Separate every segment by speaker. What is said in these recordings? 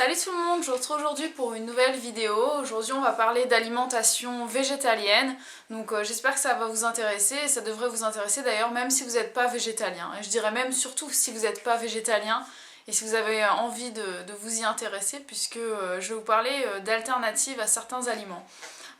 Speaker 1: Salut tout le monde, je vous retrouve aujourd'hui pour une nouvelle vidéo. Aujourd'hui on va parler d'alimentation végétalienne, donc j'espère que ça va vous intéresser, et ça devrait vous intéresser d'ailleurs même si vous n'êtes pas végétalien. Et je dirais même surtout si vous n'êtes pas végétalien et si vous avez envie de vous y intéresser, puisque je vais vous parler d'alternatives à certains aliments.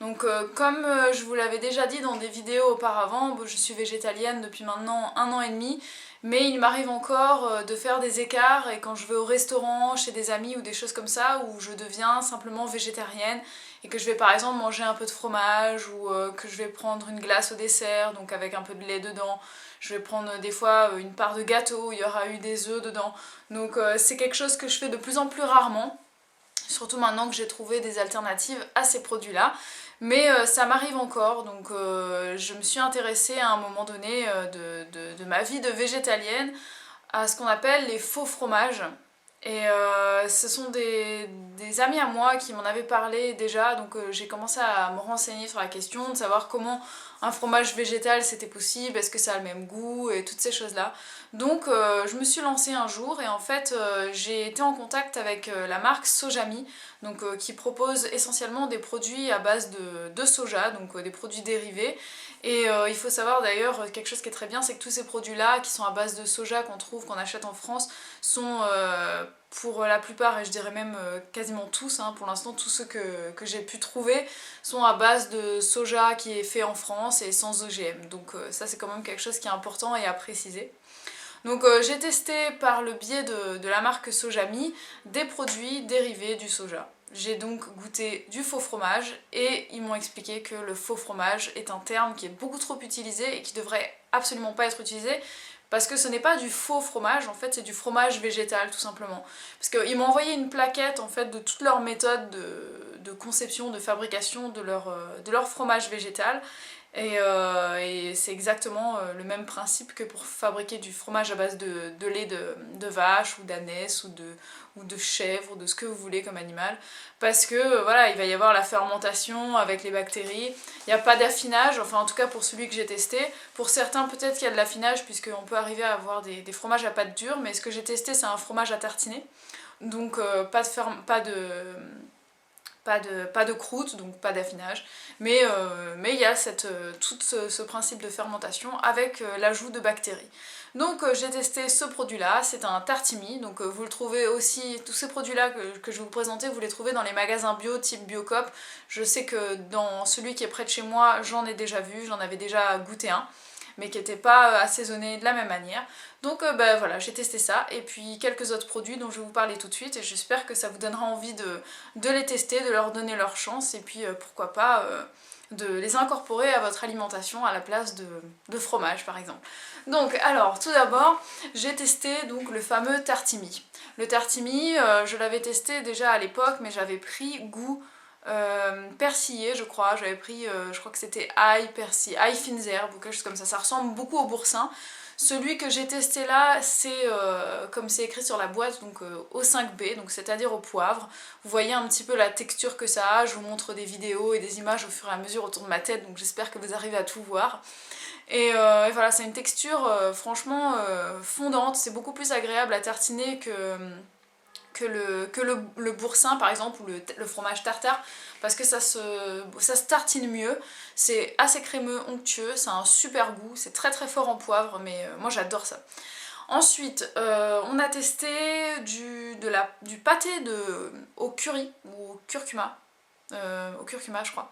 Speaker 1: Donc comme je vous l'avais déjà dit dans des vidéos auparavant, je suis végétalienne depuis maintenant 1 an et demi, mais il m'arrive encore de faire des écarts et quand je vais au restaurant, chez des amis ou des choses comme ça, où je deviens simplement végétarienne et que je vais par exemple manger un peu de fromage ou que je vais prendre une glace au dessert, donc avec un peu de lait dedans. Je vais prendre des fois une part de gâteau où il y aura eu des œufs dedans. Donc c'est quelque chose que je fais de plus en plus rarement. Surtout maintenant que j'ai trouvé des alternatives à ces produits-là. Mais ça m'arrive encore, donc je me suis intéressée à un moment donné de ma vie de végétalienne à ce qu'on appelle les faux fromages. Et ce sont des amis à moi qui m'en avaient parlé déjà, donc j'ai commencé à me renseigner sur la question, de savoir comment un fromage végétal c'était possible, est-ce que ça a le même goût et toutes ces choses-là. Donc je me suis lancée un jour et en fait j'ai été en contact avec la marque Sojami, donc, qui propose essentiellement des produits à base de soja, donc des produits dérivés. Et il faut savoir d'ailleurs quelque chose qui est très bien, c'est que tous ces produits-là qui sont à base de soja qu'on trouve, qu'on achète en France, sont pour la plupart, et je dirais même quasiment tous, pour l'instant tous ceux que j'ai pu trouver, sont à base de soja qui est fait en France et sans OGM. Donc ça c'est quand même quelque chose qui est important et à préciser. Donc j'ai testé par le biais de la marque Sojami des produits dérivés du soja. J'ai donc goûté du faux fromage et ils m'ont expliqué que le faux fromage est un terme qui est beaucoup trop utilisé et qui devrait absolument pas être utilisé parce que ce n'est pas du faux fromage, en fait c'est du fromage végétal tout simplement. Parce qu'ils m'ont envoyé une plaquette en fait de toutes leurs méthodes de conception, de fabrication de leur fromage végétal. Et c'est exactement le même principe que pour fabriquer du fromage à base de lait de vache ou d'ânesse ou de chèvre, ou de ce que vous voulez comme animal. Parce que voilà, il va y avoir la fermentation avec les bactéries. Il n'y a pas d'affinage, enfin en tout cas pour celui que j'ai testé. Pour certains peut-être qu'il y a de l'affinage puisqu'on peut arriver à avoir des fromages à pâte dure, mais ce que j'ai testé c'est un fromage à tartiner. Donc pas de croûte, donc pas d'affinage, mais il y a tout ce principe de fermentation avec l'ajout de bactéries. Donc j'ai testé ce produit-là, c'est un tartimi, donc vous le trouvez aussi, tous ces produits-là que je vais vous présenter, vous les trouvez dans les magasins bio type Biocoop. Je sais que dans celui qui est près de chez moi, j'en ai déjà vu, j'en avais déjà goûté un, mais qui n'était pas assaisonné de la même manière. Donc voilà, j'ai testé ça, et puis quelques autres produits dont je vais vous parler tout de suite, et j'espère que ça vous donnera envie de les tester, de leur donner leur chance, et puis pourquoi pas de les incorporer à votre alimentation à la place de fromage par exemple. Donc alors, tout d'abord, j'ai testé donc le fameux tartimi. Le tartimi, je l'avais testé déjà à l'époque, mais j'avais pris goût persillé, je crois. J'avais pris, je crois que c'était ail, persil, ail fines herbes ou quelque chose comme ça. Ça ressemble beaucoup au boursin. Celui que j'ai testé là, c'est comme c'est écrit sur la boîte, donc au 5B, donc c'est-à-dire au poivre. Vous voyez un petit peu la texture que ça a. Je vous montre des vidéos et des images au fur et à mesure autour de ma tête, donc j'espère que vous arrivez à tout voir. Et voilà, c'est une texture franchement fondante. C'est beaucoup plus agréable à tartiner que le boursin par exemple ou le fromage tartare parce que ça se tartine mieux, c'est assez crémeux, onctueux, ça a un super goût, c'est très très fort en poivre mais moi j'adore ça. Ensuite on a testé du pâté au curry ou au curcuma je crois.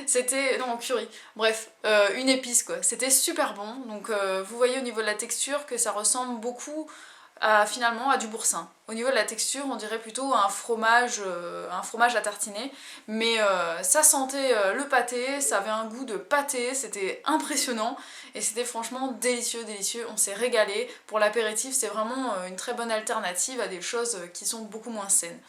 Speaker 1: C'était, non, au curry, bref, une épice quoi, c'était super bon, donc vous voyez au niveau de la texture que ça ressemble beaucoup finalement à du boursin. Au niveau de la texture, on dirait plutôt un fromage à tartiner, mais ça sentait le pâté, ça avait un goût de pâté, c'était impressionnant, et c'était franchement délicieux, délicieux, on s'est régalé. Pour l'apéritif, c'est vraiment une très bonne alternative à des choses qui sont beaucoup moins saines.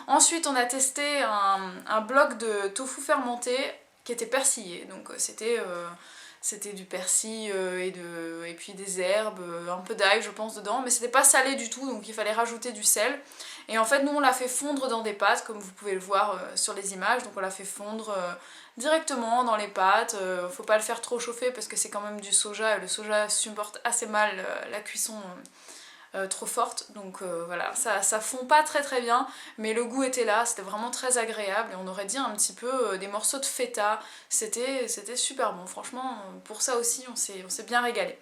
Speaker 1: Ensuite, on a testé un bloc de tofu fermenté qui était persillé, donc c'était du persil et puis des herbes, un peu d'ail je pense dedans, mais c'était pas salé du tout donc il fallait rajouter du sel. Et en fait nous on l'a fait fondre dans des pâtes comme vous pouvez le voir sur les images, donc on l'a fait fondre directement dans les pâtes. Faut pas le faire trop chauffer parce que c'est quand même du soja et le soja supporte assez mal la cuisson trop forte, donc voilà, ça fond pas très bien, mais le goût était là, c'était vraiment très agréable, et on aurait dit un petit peu des morceaux de feta, c'était super bon, franchement, pour ça aussi, on s'est bien régalé.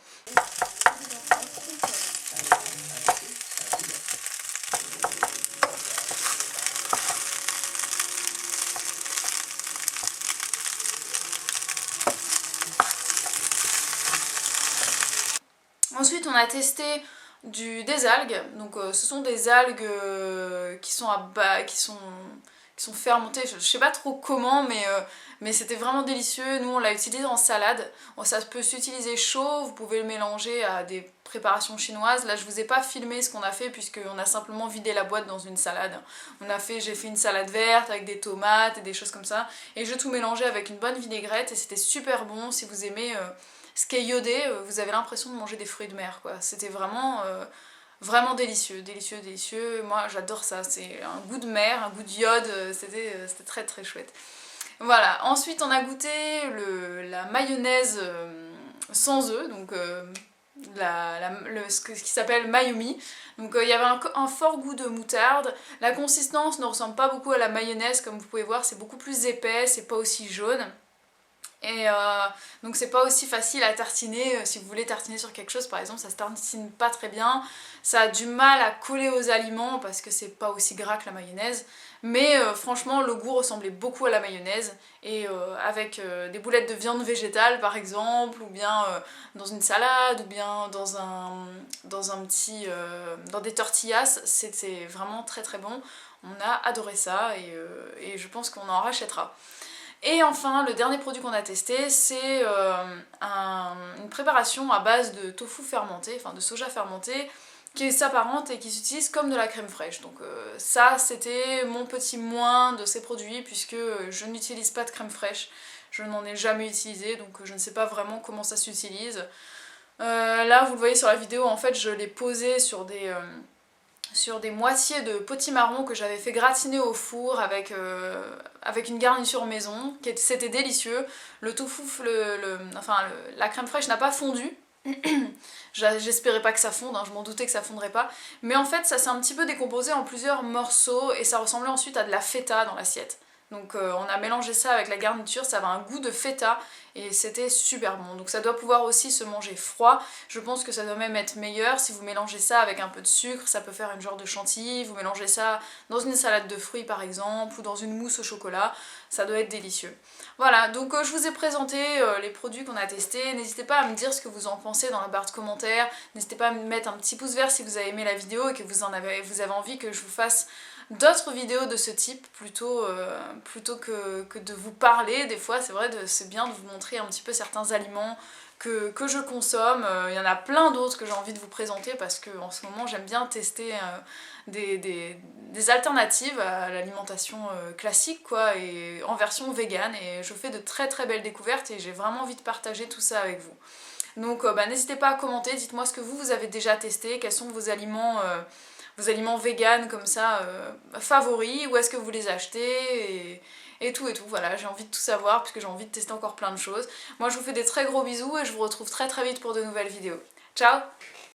Speaker 1: Ensuite, on a testé des algues, donc ce sont des algues qui sont fermentées, je sais pas trop comment, mais c'était vraiment délicieux. Nous on l'a utilisé en salade, bon, ça peut s'utiliser chaud, vous pouvez le mélanger à des préparations chinoises. Là je vous ai pas filmé ce qu'on a fait puisqu'on a simplement vidé la boîte dans une salade. J'ai fait une salade verte avec des tomates et des choses comme ça, et je tout mélangé avec une bonne vinaigrette et c'était super bon. Si vous aimez ce qui est iodé, vous avez l'impression de manger des fruits de mer, quoi. C'était vraiment, vraiment délicieux, délicieux, délicieux. Moi j'adore ça, c'est un goût de mer, un goût d'iode, c'était très chouette. Voilà, ensuite on a goûté la mayonnaise sans œufs, donc ce qui s'appelle Mayumi. Donc il y avait un fort goût de moutarde. La consistance ne ressemble pas beaucoup à la mayonnaise, comme vous pouvez voir, c'est beaucoup plus épais, c'est pas aussi jaune. Et donc c'est pas aussi facile à tartiner, si vous voulez tartiner sur quelque chose par exemple, ça se tartine pas très bien, ça a du mal à coller aux aliments parce que c'est pas aussi gras que la mayonnaise, mais franchement le goût ressemblait beaucoup à la mayonnaise, et avec des boulettes de viande végétale par exemple, ou bien dans une salade, ou bien dans des tortillas, c'était vraiment très bon. On a adoré ça, et je pense qu'on en rachètera. Et enfin, le dernier produit qu'on a testé, c'est une préparation à base de tofu fermenté, enfin de soja fermenté, qui s'apparente et qui s'utilise comme de la crème fraîche. Donc ça, c'était mon petit moins de ces produits, puisque je n'utilise pas de crème fraîche, je n'en ai jamais utilisé, donc je ne sais pas vraiment comment ça s'utilise. Là, vous le voyez sur la vidéo, en fait, je l'ai posé sur des moitiés de potimarron que j'avais fait gratiner au four avec une garniture maison, c'était délicieux. Le tofu, la crème fraîche n'a pas fondu. J'espérais pas que ça fonde, hein, je m'en doutais que ça fondrait pas. Mais en fait, ça s'est un petit peu décomposé en plusieurs morceaux et ça ressemblait ensuite à de la feta dans l'assiette. Donc on a mélangé ça avec la garniture, ça avait un goût de feta et c'était super bon. Donc ça doit pouvoir aussi se manger froid, je pense que ça doit même être meilleur si vous mélangez ça avec un peu de sucre, ça peut faire une genre de chantilly, vous mélangez ça dans une salade de fruits par exemple, ou dans une mousse au chocolat, ça doit être délicieux. Voilà, donc je vous ai présenté les produits qu'on a testés, n'hésitez pas à me dire ce que vous en pensez dans la barre de commentaires, n'hésitez pas à me mettre un petit pouce vert si vous avez aimé la vidéo et que vous avez envie que je vous fasse d'autres vidéos de ce type plutôt que de vous parler. Des fois c'est bien de vous montrer un petit peu certains aliments que je consomme. Il y en a plein d'autres que j'ai envie de vous présenter parce que en ce moment j'aime bien tester des alternatives à l'alimentation classique quoi, et en version vegan, et je fais de très belles découvertes et j'ai vraiment envie de partager tout ça avec vous. Donc n'hésitez pas à commenter, dites-moi ce que vous avez déjà testé, quels sont vos aliments vegan comme ça favoris, où est-ce que vous les achetez, et tout, voilà, j'ai envie de tout savoir puisque j'ai envie de tester encore plein de choses. Moi je vous fais des très gros bisous et je vous retrouve très vite pour de nouvelles vidéos. Ciao!